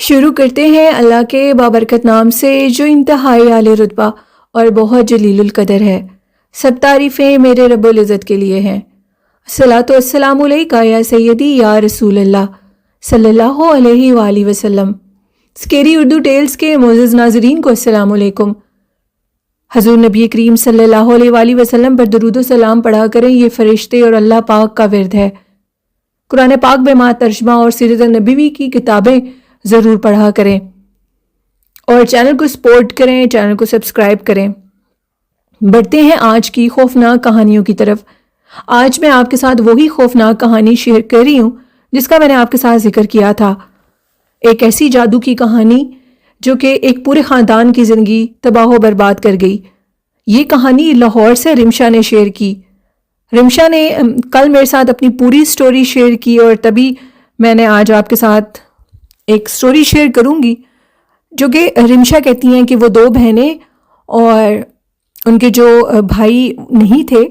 شروع کرتے ہیں اللہ کے بابرکت نام سے جو انتہائی اعلی رتبہ اور بہت جلیل القدر ہے۔ سب تعریفیں میرے رب العزت کے لیے ہیں۔ الصلاۃ والسلام علیکہ یا سیدی یا رسول اللہ صلی اللہ علیہ وآلہ وسلم۔ سکیری اردو ٹیلز کے معزز ناظرین کو السلام علیکم۔ حضور نبی کریم صلی اللہ علیہ وآلہ وسلم پر درود و سلام پڑھا کریں، یہ فرشتے اور اللہ پاک کا ورد ہے۔ قرآن پاک بما ترجمہ اور سیرت النبوی کی کتابیں ضرور پڑھا کریں اور چینل کو سپورٹ کریں، چینل کو سبسکرائب کریں۔ بڑھتے ہیں آج کی خوفناک کہانیوں کی طرف۔ آج میں آپ کے ساتھ وہی خوفناک کہانی شیئر کر رہی ہوں جس کا میں نے آپ کے ساتھ ذکر کیا تھا۔ ایک ایسی جادو کی کہانی جو کہ ایک پورے خاندان کی زندگی تباہ و برباد کر گئی۔ یہ کہانی لاہور سے رمشا نے شیئر کی۔ رمشا نے کل میرے ساتھ اپنی پوری سٹوری شیئر کی اور تبھی میں نے آج آپ کے ساتھ ایک سٹوری شیئر کروں گی جو کہ رمشا کہتی ہیں کہ وہ دو بہنیں اور ان کے جو بھائی نہیں تھے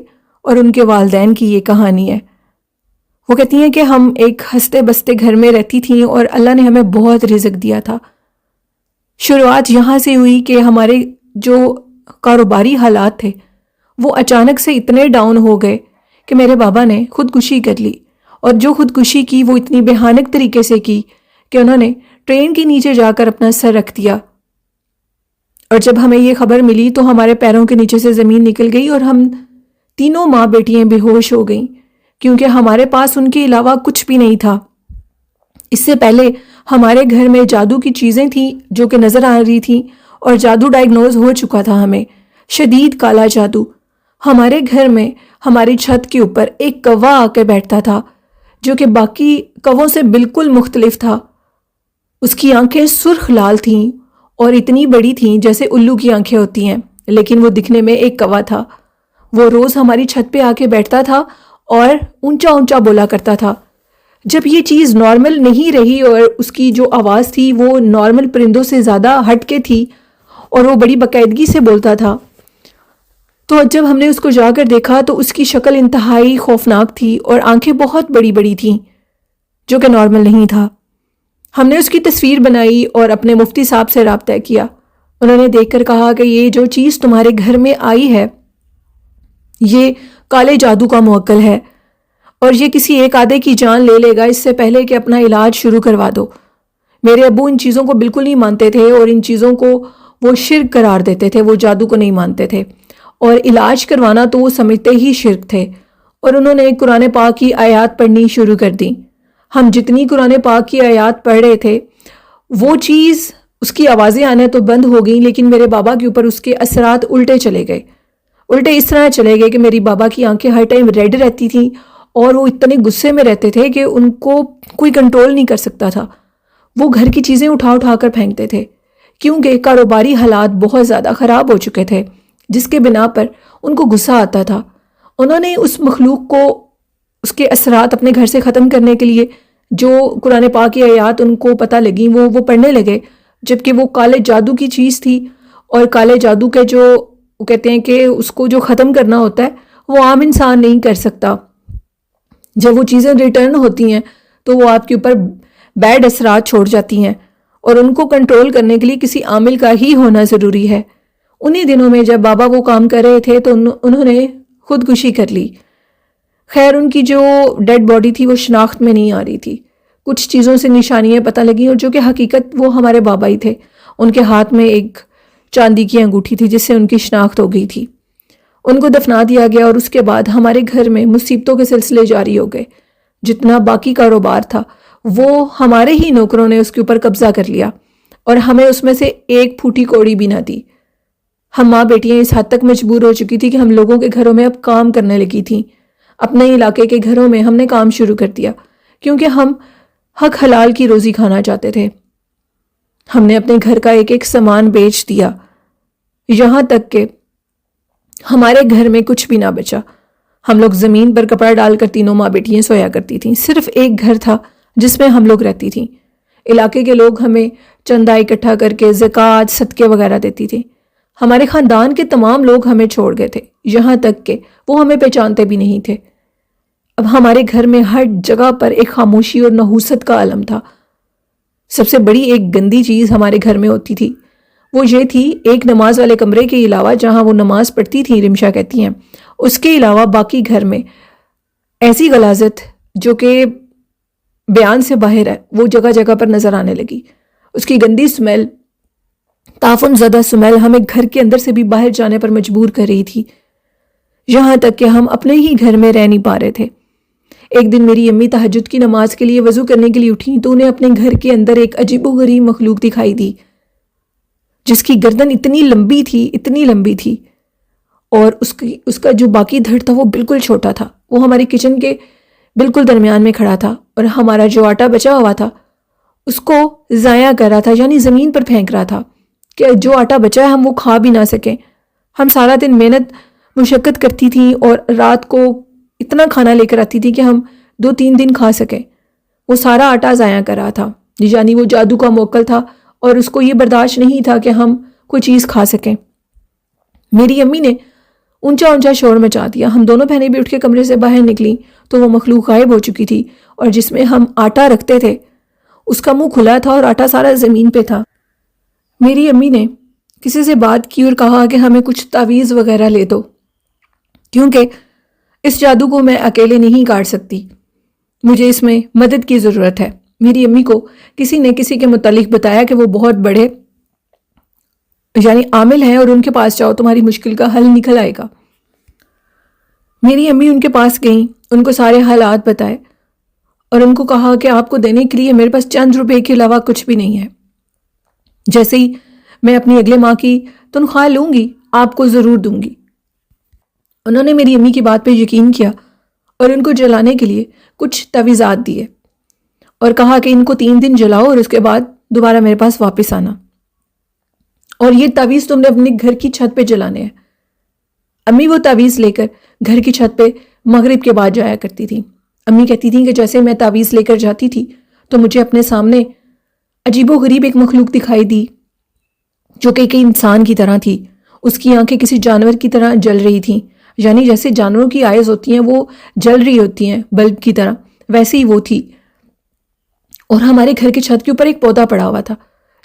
اور ان کے والدین کی یہ کہانی ہے۔ وہ کہتی ہیں کہ ہم ایک ہنستے بستے گھر میں رہتی تھیں اور اللہ نے ہمیں بہت رزق دیا تھا۔ شروعات یہاں سے ہوئی کہ ہمارے جو کاروباری حالات تھے وہ اچانک سے اتنے ڈاؤن ہو گئے کہ میرے بابا نے خودکشی کر لی، اور جو خودکشی کی وہ اتنی بھیانک طریقے سے کی کہ انہوں نے ٹرین کے نیچے جا کر اپنا سر رکھ دیا۔ اور جب ہمیں یہ خبر ملی تو ہمارے پیروں کے نیچے سے زمین نکل گئی اور ہم تینوں ماں بیٹیاں بے ہوش ہو گئیں، کیونکہ ہمارے پاس ان کے علاوہ کچھ بھی نہیں تھا۔ اس سے پہلے ہمارے گھر میں جادو کی چیزیں تھیں جو کہ نظر آ رہی تھیں اور جادو ڈائگنوز ہو چکا تھا ہمیں، شدید کالا جادو۔ ہمارے گھر میں ہماری چھت کے اوپر ایک کوا آ کے بیٹھتا تھا جو کہ باقی کووں سے بالکل مختلف تھا۔ اس کی آنکھیں سرخ لال تھیں اور اتنی بڑی تھیں جیسے الو کی آنکھیں ہوتی ہیں، لیکن وہ دکھنے میں ایک کوا تھا۔ وہ روز ہماری چھت پہ آ کے بیٹھتا تھا اور اونچا اونچا بولا کرتا تھا۔ جب یہ چیز نارمل نہیں رہی اور اس کی جو آواز تھی وہ نارمل پرندوں سے زیادہ ہٹ کے تھی اور وہ بڑی باقاعدگی سے بولتا تھا، تو جب ہم نے اس کو جا کر دیکھا تو اس کی شکل انتہائی خوفناک تھی اور آنکھیں بہت بڑی بڑی تھیں جو کہ نارمل نہیں تھا۔ ہم نے اس کی تصویر بنائی اور اپنے مفتی صاحب سے رابطہ کیا۔ انہوں نے دیکھ کر کہا کہ یہ جو چیز تمہارے گھر میں آئی ہے یہ کالے جادو کا موکل ہے اور یہ کسی ایک آدھے کی جان لے لے گا، اس سے پہلے کہ اپنا علاج شروع کروا دو۔ میرے ابو ان چیزوں کو بالکل نہیں مانتے تھے اور ان چیزوں کو وہ شرک قرار دیتے تھے، وہ جادو کو نہیں مانتے تھے اور علاج کروانا تو وہ سمجھتے ہی شرک تھے، اور انہوں نے قرآن پاک کی آیات پڑھنی شروع کر دی۔ ہم جتنی قرآن پاک کی آیات پڑھ رہے تھے وہ چیز اس کی آوازیں آنا تو بند ہو گئیں، لیکن میرے بابا کے اوپر اس کے اثرات الٹے چلے گئے۔ الٹے اس طرح چلے گئے کہ میری بابا کی آنکھیں ہر ٹائم ریڈ رہتی تھیں اور وہ اتنے غصے میں رہتے تھے کہ ان کو کوئی کنٹرول نہیں کر سکتا تھا۔ وہ گھر کی چیزیں اٹھا اٹھا کر پھینکتے تھے کیونکہ کاروباری حالات بہت زیادہ خراب ہو چکے تھے، جس کے بنا پر ان کو غصہ آتا تھا۔ انہوں نے اس مخلوق کو اس کے اثرات اپنے گھر سے ختم کرنے کے لیے جو قرآن پاک کی آیات ان کو پتہ لگیں وہ پڑھنے لگے، جبکہ وہ کالے جادو کی چیز تھی، اور کالے جادو کے جو وہ کہتے ہیں کہ اس کو جو ختم کرنا ہوتا ہے وہ عام انسان نہیں کر سکتا۔ جب وہ چیزیں ریٹرن ہوتی ہیں تو وہ آپ کے اوپر بیڈ اثرات چھوڑ جاتی ہیں اور ان کو کنٹرول کرنے کے لیے کسی عامل کا ہی ہونا ضروری ہے۔ انہی دنوں میں جب بابا وہ کام کر رہے تھے تو انہوں نے خودکشی کر لی۔ خیر ان کی جو ڈیڈ باڈی تھی وہ شناخت میں نہیں آ رہی تھی، کچھ چیزوں سے نشانیاں پتہ لگیں اور جو کہ حقیقت وہ ہمارے بابا ہی تھے۔ ان کے ہاتھ میں ایک چاندی کی انگوٹھی تھی جس سے ان کی شناخت ہو گئی تھی۔ ان کو دفنا دیا گیا اور اس کے بعد ہمارے گھر میں مصیبتوں کے سلسلے جاری ہو گئے۔ جتنا باقی کاروبار تھا وہ ہمارے ہی نوکروں نے اس کے اوپر قبضہ کر لیا اور ہمیں اس میں سے ایک پھوٹی کوڑی بھی نہ دی۔ ہم ماں بیٹیاں اس حد تک مجبور ہو چکی تھی کہ ہم لوگوں کے گھروں میں اب کام کرنے لگی تھیں۔ اپنے علاقے کے گھروں میں ہم نے کام شروع کر دیا کیونکہ ہم حق حلال کی روزی کھانا چاہتے تھے۔ ہم نے اپنے گھر کا ایک ایک سامان بیچ دیا، یہاں تک کہ ہمارے گھر میں کچھ بھی نہ بچا۔ ہم لوگ زمین پر کپڑا ڈال کر تینوں ماں بیٹیاں سویا کرتی تھیں۔ صرف ایک گھر تھا جس میں ہم لوگ رہتی تھیں۔ علاقے کے لوگ ہمیں چندہ اکٹھا کر کے زکوٰۃ صدقے وغیرہ دیتی تھیں۔ ہمارے خاندان کے تمام لوگ ہمیں چھوڑ گئے تھے، یہاں تک کہ وہ ہمیں پہچانتے بھی نہیں تھے۔ اب ہمارے گھر میں ہر جگہ پر ایک خاموشی اور نحوست کا عالم تھا۔ سب سے بڑی ایک گندی چیز ہمارے گھر میں ہوتی تھی، وہ یہ تھی ایک نماز والے کمرے کے علاوہ جہاں وہ نماز پڑھتی تھی، رمشا کہتی ہیں، اس کے علاوہ باقی گھر میں ایسی غلاظت جو کہ بیان سے باہر ہے وہ جگہ جگہ پر نظر آنے لگی۔ اس کی گندی سمیل، تعفن زدہ سمیل ہمیں گھر کے اندر سے بھی باہر جانے پر مجبور کر رہی تھی، یہاں تک کہ ہم اپنے ہی گھر میں رہ نہیں پا رہے تھے۔ ایک دن میری امی تہجد کی نماز کے لیے وضو کرنے کے لیے اٹھیں تو انہیں اپنے گھر کے اندر ایک عجیب و غریب مخلوق دکھائی دی، جس کی گردن اتنی لمبی تھی اور اس کا جو باقی دھڑ تھا وہ بالکل چھوٹا تھا۔ وہ ہماری کچن کے بالکل درمیان میں کھڑا تھا اور ہمارا جو آٹا بچا ہوا تھا اس کو ضائع کر رہا تھا، یعنی زمین پر پھینک رہا تھا کہ جو آٹا بچا ہے ہم وہ کھا بھی نہ سکیں۔ ہم سارا دن محنت مشقت کرتی تھیں اور رات کو اتنا کھانا لے کر آتی تھی کہ ہم 2-3 دن کھا سکیں۔ وہ سارا آٹا ضائع کر رہا تھا، یعنی وہ جادو کا موکل تھا اور اس کو یہ برداشت نہیں تھا کہ ہم کوئی چیز کھا سکیں۔ میری امی نے اونچا شور مچا دیا، ہم دونوں بہنیں بھی اٹھ کے کمرے سے باہر نکلیں تو وہ مخلوق غائب ہو چکی تھی، اور جس میں ہم آٹا رکھتے تھے اس کا منہ کھلا تھا اور آٹا سارا زمین پہ تھا۔ میری امی نے کسی سے بات کی اور کہا کہ ہمیں کچھ تعویذ وغیرہ لے دو، کیونکہ اس جادو کو میں اکیلے نہیں کاٹ سکتی، مجھے اس میں مدد کی ضرورت ہے۔ میری امی کو کسی نے کسی کے متعلق بتایا کہ وہ بہت بڑے یعنی عامل ہیں اور ان کے پاس جاؤ، تمہاری مشکل کا حل نکل آئے گا۔ میری امی ان کے پاس گئیں، ان کو سارے حالات بتائے اور ان کو کہا کہ آپ کو دینے کے لیے میرے پاس چند روپے کے علاوہ کچھ بھی نہیں ہے، جیسے ہی میں اپنی اگلے ماہ کی تنخواہ لوں گی آپ کو ضرور دوں گی۔ انہوں نے میری امی کی بات پہ یقین کیا اور ان کو جلانے کے لیے کچھ تعویذات دیے اور کہا کہ ان کو 3 دن جلاؤ اور اس کے بعد دوبارہ میرے پاس واپس آنا، اور یہ تعویذ تم نے اپنے گھر کی چھت پہ جلانے ہیں۔ امی وہ تعویذ لے کر گھر کی چھت پہ مغرب کے بعد جایا کرتی تھی۔ امی کہتی تھیں کہ جیسے میں تعویذ لے کر جاتی تھی تو مجھے اپنے سامنے عجیب و غریب ایک مخلوق دکھائی دی جو کہ ایک انسان کی طرح تھی، اس کی آنکھیں کسی جانور کی طرح جل رہی تھیں، یعنی جیسے جانوروں کی آئیز ہوتی ہیں وہ جل رہی ہوتی ہیں بلب کی طرح، ویسے ہی وہ تھی۔ اور ہمارے گھر کی چھت کے اوپر ایک پودا پڑا ہوا تھا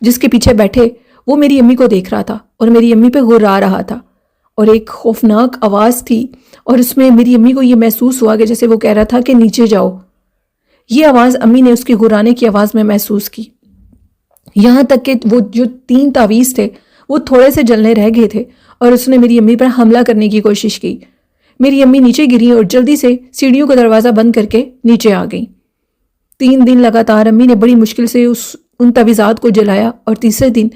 جس کے پیچھے بیٹھے وہ میری امی کو دیکھ رہا تھا اور میری امی پہ غرا رہا تھا، اور ایک خوفناک آواز تھی اور اس میں میری امی کو یہ محسوس ہوا کہ جیسے وہ کہہ رہا تھا کہ نیچے جاؤ۔ یہ آواز امی نے اس کی غرانے کی آواز میں محسوس کی، یہاں تک کہ وہ جو 3 تعویذ تھے وہ تھوڑے سے جلنے رہ گئے تھے اور اس نے میری امی پر حملہ کرنے کی کوشش کی۔ میری امی نیچے گریں اور جلدی سے سیڑھیوں کا دروازہ بند کر کے نیچے آ گئیں۔ 3 دن لگاتار امی نے بڑی مشکل سے ان تعویذات کو جلایا، اور تیسرے دن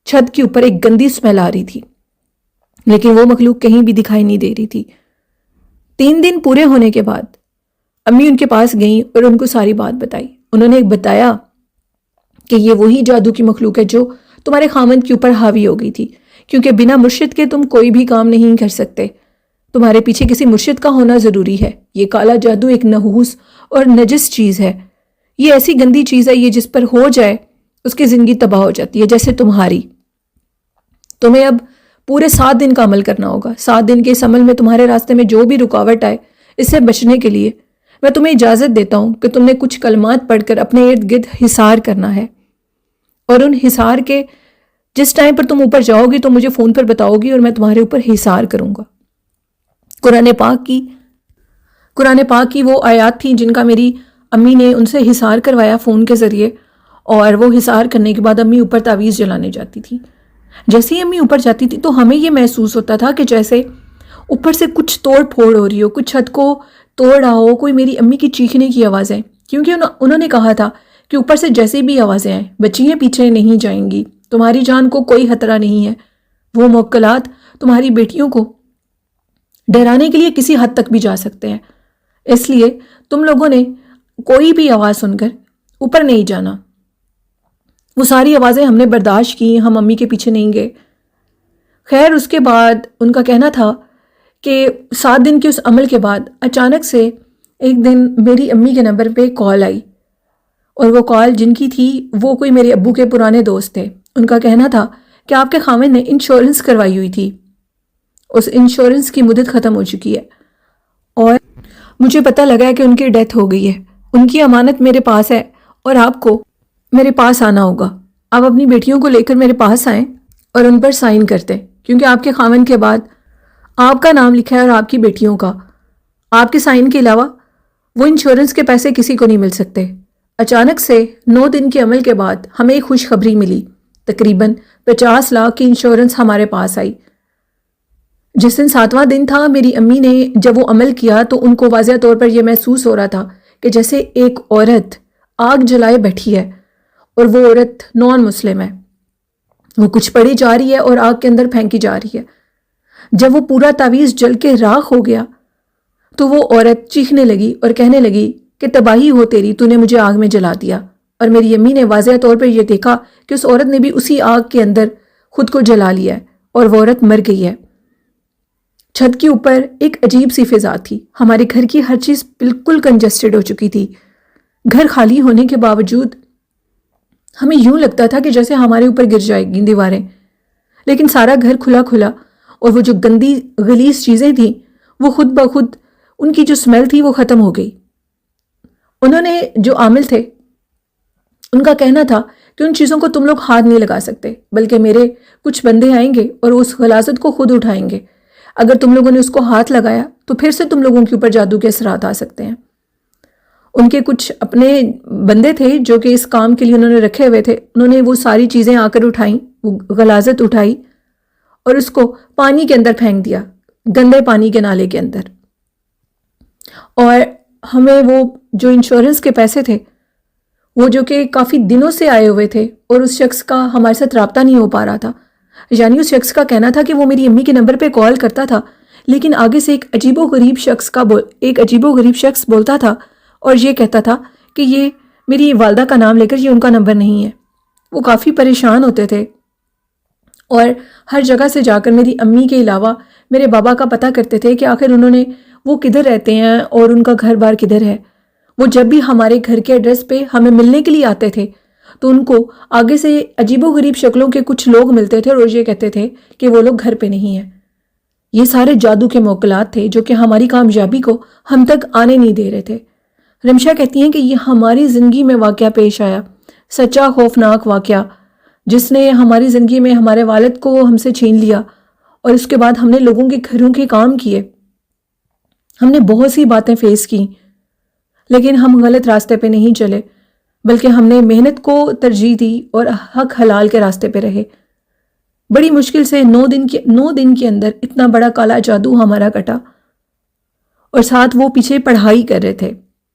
چھت کے اوپر ایک گندی سمیل آ رہی تھی، لیکن وہ مخلوق کہیں بھی دکھائی نہیں دے رہی تھی۔ 3 دن پورے ہونے کے بعد امی ان کے پاس گئیں اور ان کو ساری بات بتائی۔ انہوں نے بتایا کہ یہ وہی جادو کی مخلوق ہے جو تمہارے خامند کے اوپر حاوی ہو گئی تھی، کیونکہ بنا مرشد کے تم کوئی بھی کام نہیں کر سکتے، تمہارے پیچھے کسی مرشد کا ہونا ضروری ہے۔ یہ کالا جادو ایک نحوس اور نجس چیز ہے، یہ ایسی گندی چیز ہے، یہ جس پر ہو جائے اس کی زندگی تباہ ہو جاتی ہے، جیسے تمہاری۔ تمہیں اب پورے 7 دن کا عمل کرنا ہوگا۔ 7 دن کے اس عمل میں تمہارے راستے میں جو بھی رکاوٹ آئے اس سے بچنے کے لیے میں تمہیں اجازت دیتا ہوں کہ تم نے کچھ کلمات پڑھ کر اپنے ارد گرد حصار کرنا ہے، اور ان حصار کے جس ٹائم پر تم اوپر جاؤ گی تو مجھے فون پر بتاؤ گی اور میں تمہارے اوپر حصار کروں گا۔ قرآن پاک کی وہ آیات تھیں جن کا میری امی نے ان سے حصار کروایا فون کے ذریعے، اور وہ حصار کرنے کے بعد امی اوپر تعویذ جلانے جاتی تھی۔ جیسے ہی امی اوپر جاتی تھی تو ہمیں یہ محسوس ہوتا تھا کہ جیسے اوپر سے کچھ توڑ پھوڑ ہو رہی ہو، کچھ چھت کو توڑ رہا ہو، کوئی میری امی کی چیخنے کی آوازیں، کیونکہ انہوں نے کہا تھا کہ اوپر سے جیسے بھی آوازیں آئیں بچیاں پیچھے نہیں جائیں گی، تمہاری جان کو کوئی خطرہ نہیں ہے۔ وہ موکلات تمہاری بیٹیوں کو ڈرانے کے لیے کسی حد تک بھی جا سکتے ہیں، اس لیے تم لوگوں نے کوئی بھی آواز سن کر اوپر نہیں جانا۔ وہ ساری آوازیں ہم نے برداشت کی، ہم امی کے پیچھے نہیں گئے۔ خیر اس کے بعد ان کا کہنا تھا کہ 7 دن کے اس عمل کے بعد اچانک سے ایک دن میری امی کے نمبر پہ کال آئی، اور وہ کال جن کی تھی وہ کوئی میرے ابو کے پرانے دوست تھے۔ ان کا کہنا تھا کہ آپ کے خاوند نے انشورنس کروائی ہوئی تھی، اس انشورنس کی مدت ختم ہو چکی ہے، اور مجھے پتہ لگا ہے کہ ان کی ڈیتھ ہو گئی ہے، ان کی امانت میرے پاس ہے، اور آپ کو میرے پاس آنا ہوگا، آپ اپنی بیٹیوں کو لے کر میرے پاس آئیں اور ان پر سائن کرتے، کیونکہ آپ کے خاوند کے بعد آپ کا نام لکھا ہے اور آپ کی بیٹیوں کا۔ آپ کے سائن کے علاوہ وہ انشورنس کے پیسے کسی کو نہیں مل سکتے۔ اچانک سے 9 دن کے عمل کے بعد ہمیں ایک خوشخبری ملی، تقریباً 50 لاکھ کی انشورنس ہمارے پاس آئی۔ جس دن 7واں دن تھا، میری امی نے جب وہ عمل کیا تو ان کو واضح طور پر یہ محسوس ہو رہا تھا کہ جیسے ایک عورت آگ جلائے بیٹھی ہے، اور وہ عورت نان مسلم ہے، وہ کچھ پڑھی جا رہی ہے اور آگ کے اندر پھینکی جا رہی ہے۔ جب وہ پورا تعویذ جل کے راکھ ہو گیا تو وہ عورت چیخنے لگی اور کہنے لگی کہ تباہی ہو تیری، تو نے مجھے آگ میں جلا دیا۔ اور میری امی نے واضح طور پر یہ دیکھا کہ اس عورت نے بھی اسی آگ کے اندر خود کو جلا لیا ہے اور وہ عورت مر گئی ہے۔ چھت کے اوپر ایک عجیب سی فضا تھی، ہمارے گھر کی ہر چیز بالکل کنجسٹڈ ہو چکی تھی۔ گھر خالی ہونے کے باوجود ہمیں یوں لگتا تھا کہ جیسے ہمارے اوپر گر جائے گی دیواریں، لیکن سارا گھر کھلا کھلا، اور وہ جو گندی غلیظ چیزیں تھیں وہ خود بخود ان کی جو سمیل تھی وہ ختم ہو گئی۔ انہوں نے جو عامل تھے ان کا کہنا تھا کہ ان چیزوں کو تم لوگ ہاتھ نہیں لگا سکتے، بلکہ میرے کچھ بندے آئیں گے اور اس غلاظت کو خود اٹھائیں گے۔ اگر تم لوگوں نے اس کو ہاتھ لگایا تو پھر سے تم لوگوں کے اوپر جادو کے اثرات آ سکتے ہیں۔ ان کے کچھ اپنے بندے تھے جو کہ اس کام کے لیے انہوں نے رکھے ہوئے تھے، انہوں نے وہ ساری چیزیں آ کر اٹھائیں، وہ غلاظت اٹھائی اور اس کو پانی کے اندر پھینک دیا، گندے پانی کے نالے کے اندر۔ اور ہمیں وہ جو انشورنس کے پیسے تھے، وہ جو کہ کافی دنوں سے آئے ہوئے تھے، اور اس شخص کا ہمارے ساتھ رابطہ نہیں ہو پا رہا تھا، یعنی اس شخص کا کہنا تھا کہ وہ میری امی کے نمبر پہ کال کرتا تھا، لیکن آگے سے ایک عجیب و غریب شخص بولتا تھا اور یہ کہتا تھا کہ یہ میری والدہ کا نام لے کر یہ ان کا نمبر نہیں ہے۔ وہ کافی پریشان ہوتے تھے اور ہر جگہ سے جا کر میری امی کے علاوہ میرے بابا کا پتہ کرتے تھے کہ آخر وہ کدھر رہتے ہیں اور ان کا گھر بار کدھر ہے۔ وہ جب بھی ہمارے گھر کے ایڈریس پہ ہمیں ملنے کے لیے آتے تھے تو ان کو آگے سے عجیب و غریب شکلوں کے کچھ لوگ ملتے تھے اور یہ کہتے تھے کہ وہ لوگ گھر پہ نہیں ہیں۔ یہ سارے جادو کے موکلات تھے جو کہ ہماری کامیابی کو ہم تک آنے نہیں دے رہے تھے۔ رمشا کہتی ہیں کہ یہ ہماری زندگی میں واقعہ پیش آیا، سچا خوفناک واقعہ، جس نے ہماری زندگی میں ہمارے والد کو ہم سے چھین لیا، اور اس کے بعد ہم نے لوگوں کے گھروں کے کام کیے، ہم نے بہت سی باتیں فیس کی، لیکن ہم غلط راستے پہ نہیں چلے، بلکہ ہم نے محنت کو ترجیح دی اور حق حلال کے راستے پہ رہے۔ بڑی مشکل سے 9 دن کے اندر اتنا بڑا کالا جادو ہمارا کٹا، اور ساتھ وہ پیچھے پڑھائی کر رہے تھے۔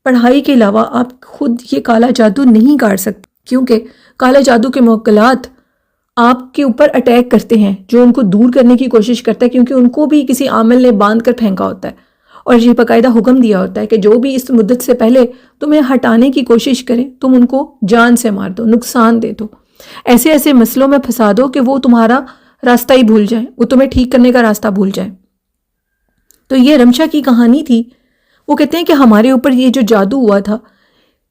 پڑھائی کے علاوہ آپ خود یہ کالا جادو نہیں کاٹ سکتے، کیونکہ کالا جادو کے موکلات آپ کے اوپر اٹیک کرتے ہیں، جو ان کو دور کرنے کی کوشش کرتا ہے، کیونکہ ان کو بھی کسی عامل نے باندھ کر پھینکا ہوتا ہے، اور یہ باقاعدہ حکم دیا ہوتا ہے کہ جو بھی اس مدت سے پہلے تمہیں ہٹانے کی کوشش کریں، تم ان کو جان سے مار دو، نقصان دے دو، ایسے مسئلوں میں پھنسا دو کہ وہ تمہارا راستہ ہی بھول جائیں، وہ تمہیں ٹھیک کرنے کا راستہ بھول جائیں۔ تو یہ رمشا کی کہانی تھی۔ وہ کہتے ہیں کہ ہمارے اوپر یہ جو جادو ہوا تھا،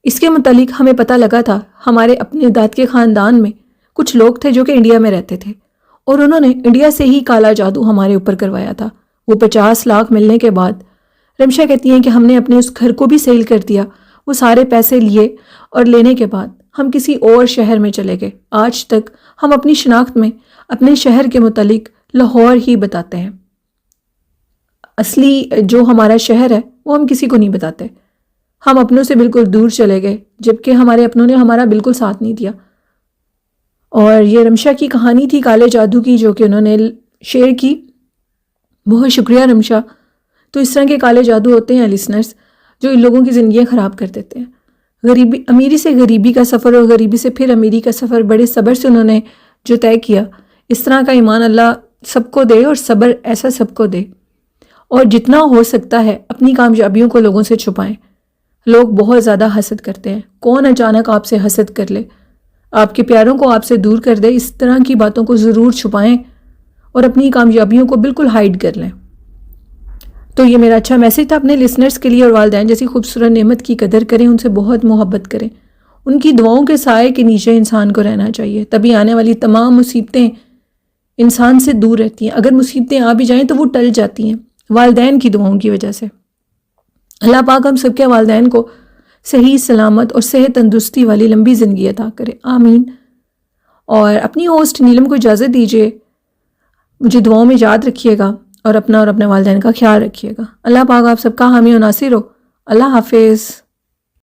اس کے متعلق ہمیں پتہ لگا تھا، ہمارے اپنے داد کے خاندان میں کچھ لوگ تھے جو کہ انڈیا میں رہتے تھے، اور انہوں نے انڈیا سے ہی کالا جادو ہمارے اوپر کروایا تھا۔ وہ 50 لاکھ ملنے کے بعد رمشا کہتی ہیں کہ ہم نے اپنے اس گھر کو بھی سیل کر دیا، وہ سارے پیسے لیے، اور لینے کے بعد ہم کسی اور شہر میں چلے گئے۔ آج تک ہم اپنی شناخت میں اپنے شہر کے متعلق لاہور ہی بتاتے ہیں، اصلی جو ہمارا شہر ہے وہ ہم کسی کو نہیں بتاتے۔ ہم اپنوں سے بالکل دور چلے گئے، جبکہ ہمارے اپنوں نے ہمارا بالکل ساتھ نہیں دیا۔ اور یہ رمشا کی کہانی تھی کالے جادو کی، جو کہ انہوں نے شیئر کی۔ بہت شکریہ رمشا۔ تو اس طرح کے کالے جادو ہوتے ہیں لسنرز، جو ان لوگوں کی زندگیاں خراب کر دیتے ہیں۔ امیری سے غریبی کا سفر اور غریبی سے پھر امیری کا سفر بڑے صبر سے انہوں نے جو طے کیا، اس طرح کا ایمان اللہ سب کو دے اور صبر ایسا سب کو دے۔ اور جتنا ہو سکتا ہے اپنی کامیابیوں کو لوگوں سے چھپائیں۔ لوگ بہت زیادہ حسد کرتے ہیں، کون اچانک آپ سے حسد کر لے، آپ کے پیاروں کو آپ سے دور کر دے، اس طرح کی باتوں کو ضرور چھپائیں اور اپنی کامیابیوں کو بالکل ہائیڈ کر لیں۔ تو یہ میرا اچھا میسیج تھا اپنے لسنرز کے لیے، اور والدین جیسی خوبصورت نعمت کی قدر کریں، ان سے بہت محبت کریں، ان کی دعاؤں کے سائے کے نیچے انسان کو رہنا چاہیے، تبھی آنے والی تمام مصیبتیں انسان سے دور رہتی ہیں۔ اگر مصیبتیں آ بھی جائیں تو وہ ٹل جاتی ہیں والدین کی دعاؤں کی وجہ سے۔ اللہ پاک ہم سب کے والدین کو صحیح سلامت اور صحت تندرستی والی لمبی زندگی عطا کرے، آمین۔ اور اپنی ہوسٹ نیلم کو اجازت دیجیے، مجھے دعاؤں میں یاد رکھیے گا اور اپنا اور اپنے والدین کا خیال رکھیے گا۔ اللہ پاک آپ سب کا حامی و ناصر ہو۔ اللہ حافظ۔